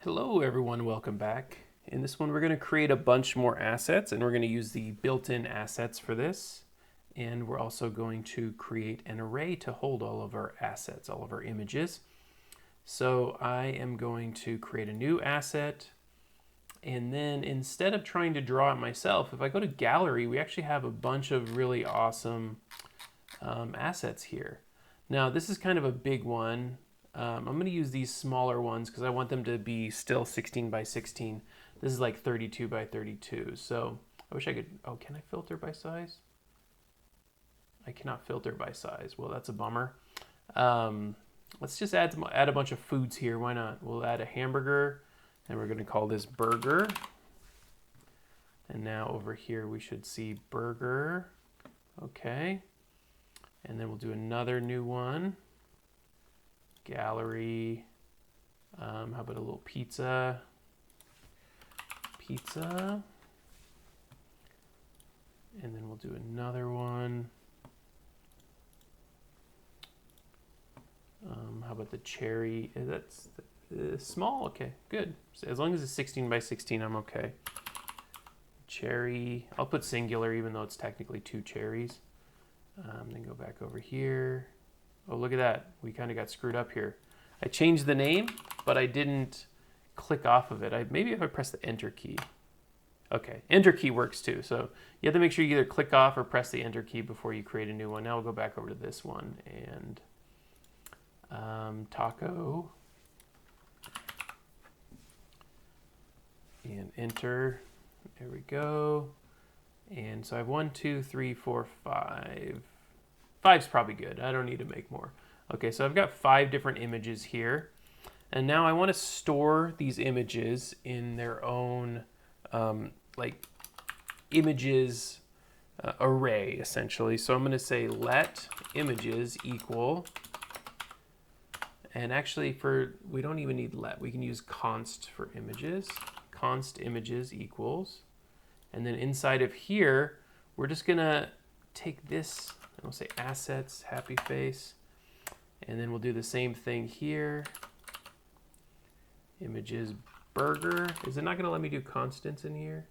Hello everyone, welcome back. In this one we're going to create a bunch more assets and we're going to use the built-in assets for this. And we're also going to create an array to hold all of our assets, all of our images. So I am going to create a new asset, and then instead of trying to draw it myself, if I go to gallery, we actually have a bunch of really awesome assets here. Now this is kind of a big one. I'm going to use these smaller ones because I want them to be still 16 by 16. This is like 32 by 32. So I wish I could, oh, can I filter by size? I cannot filter by size. Well, that's a bummer. Let's just add a bunch of foods here. Why not? We'll add a hamburger and we're going to call this burger. And now over here we should see burger. Okay. And then we'll do another new one. Gallery. How about a little pizza? Pizza. And then we'll do another one. How about the cherry? That's small. Okay, good. So as long as it's 16 by 16, I'm okay. Cherry. I'll put singular even though it's technically two cherries. Then go back over here. Oh, look at that. We kind of got screwed up here. I changed the name, but I didn't click off of it. Maybe if I press the Enter key. Okay, Enter key works too. So you have to make sure you either click off or press the Enter key before you create a new one. Now we'll go back over to this one and taco. And Enter. There we go. And so I have 1, 2, 3, 4, 5. 5's probably good. I don't need to make more. Okay, so I've got 5 different images here. And now I want to store these images in their own like images array, essentially. So I'm going to say let images equal. And actually we don't even need let. We can use const for images. Const images equals. And then inside of here, we're just going to take this, and we'll say assets, happy face. And then we'll do the same thing here. Images, burger. Is it not going to let me do constants in here?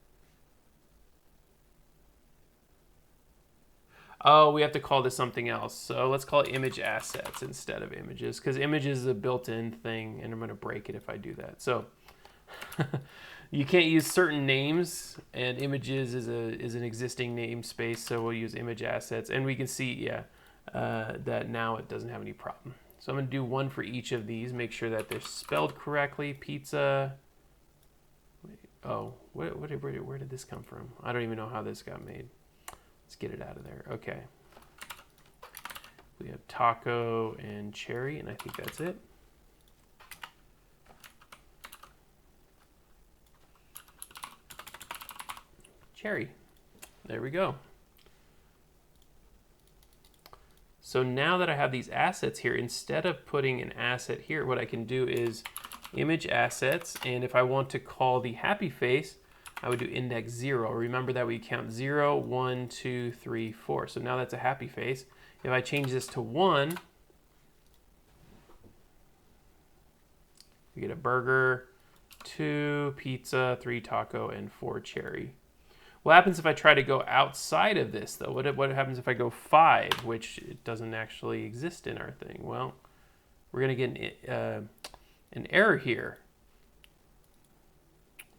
Oh, we have to call this something else. So let's call it image assets instead of images, because images is a built-in thing, and I'm going to break it if I do that. So you can't use certain names, and images is an existing namespace, so we'll use image assets. And we can see, yeah, that now it doesn't have any problem. So I'm going to do one for each of these, make sure that they're spelled correctly. Pizza. Oh, where did this come from? I don't even know how this got made. Let's get it out of there. Okay. We have taco and cherry, and I think that's it. Cherry. There we go. So now that I have these assets here, instead of putting an asset here, what I can do is image assets, and if I want to call the happy face, I would do index 0. Remember that we count 0, 1, 2, 3, 4. So now that's a happy face. If I change this to 1, we get a burger, 2 pizza, 3 taco, and 4 cherry. What happens if I try to go outside of this, though? What happens if I go 5, which it doesn't actually exist in our thing? Well, we're going to get an error here.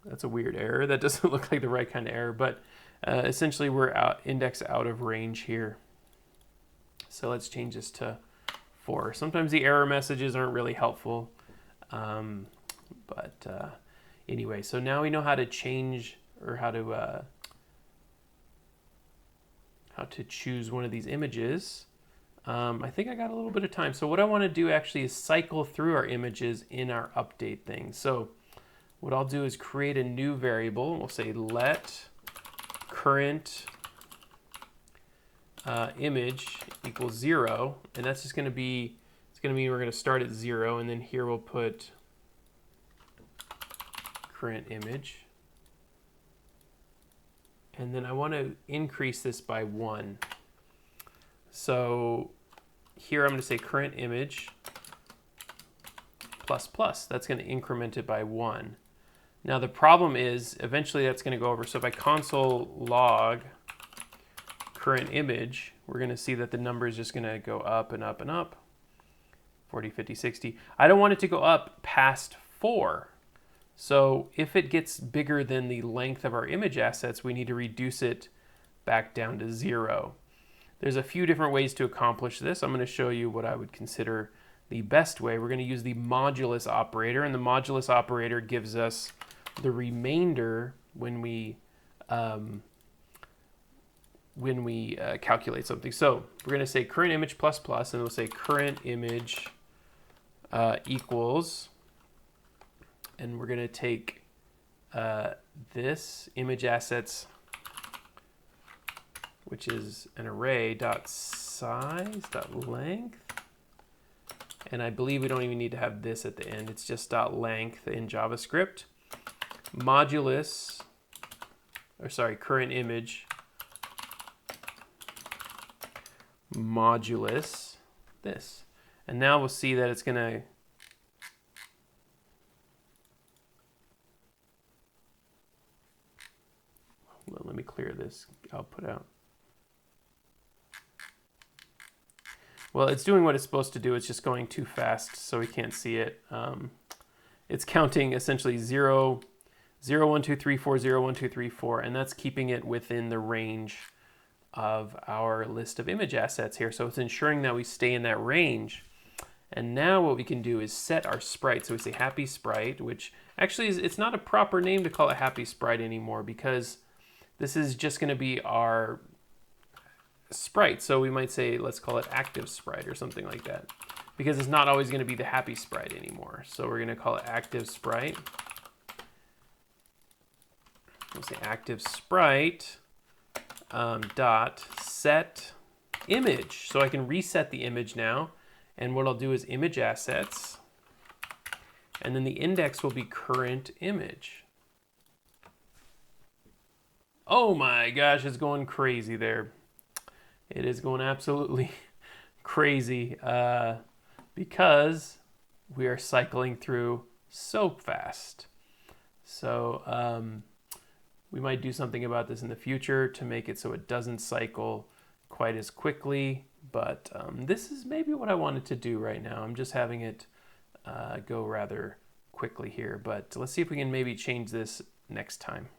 That's a weird error. That doesn't look like the right kind of error, but essentially we're index out of range here. So let's change this to 4. Sometimes the error messages aren't really helpful. Anyway, so now we know how to change or how to choose one of these images. I think I got a little bit of time. So what I want to do actually is cycle through our images in our update thing. So what I'll do is create a new variable. We'll say let current image equals 0, and that's just going to be, it's going to mean we're going to start at 0, and then here we'll put current image. And then I want to increase this by 1. So here I'm going to say current image plus plus. That's going to increment it by 1. Now the problem is eventually that's going to go over. So if I console log current image, we're going to see that the number is just going to go up and up and up. 40, 50, 60. I don't want it to go up past 4. So if it gets bigger than the length of our image assets, we need to reduce it back down to 0. There's a few different ways to accomplish this. I'm going to show you what I would consider the best way. We're going to use the modulus operator, and the modulus operator gives us the remainder when we calculate something. So we're going to say current image plus plus, and we'll say current image equals, and we're going to take this image assets, which is an array dot size dot length, and I believe we don't even need to have this at the end. It's just dot length in JavaScript. Modulus, or sorry, current image modulus this, and now we'll see that it's gonna let me clear this output out. Well, it's doing what it's supposed to do. It's just going too fast, so we can't see it. It's counting essentially 0, 0, 1, 2, 3, 4, 0, 1, 2, 3, 4, and that's keeping it within the range of our list of image assets here. So it's ensuring that we stay in that range. And now what we can do is set our sprite. So we say happy sprite, which actually it's not a proper name to call it happy sprite anymore, because this is just going to be our sprite. So we might say, let's call it active sprite or something like that, because it's not always going to be the happy sprite anymore. So we're going to call it active sprite. We'll say active sprite dot set image. So I can reset the image now. And what I'll do is image assets, and then the index will be current image. Oh my gosh, it's going crazy there. It is going absolutely crazy because we are cycling through so fast. So we might do something about this in the future to make it so it doesn't cycle quite as quickly, but this is maybe what I wanted to do right now. I'm just having it go rather quickly here, but let's see if we can maybe change this next time.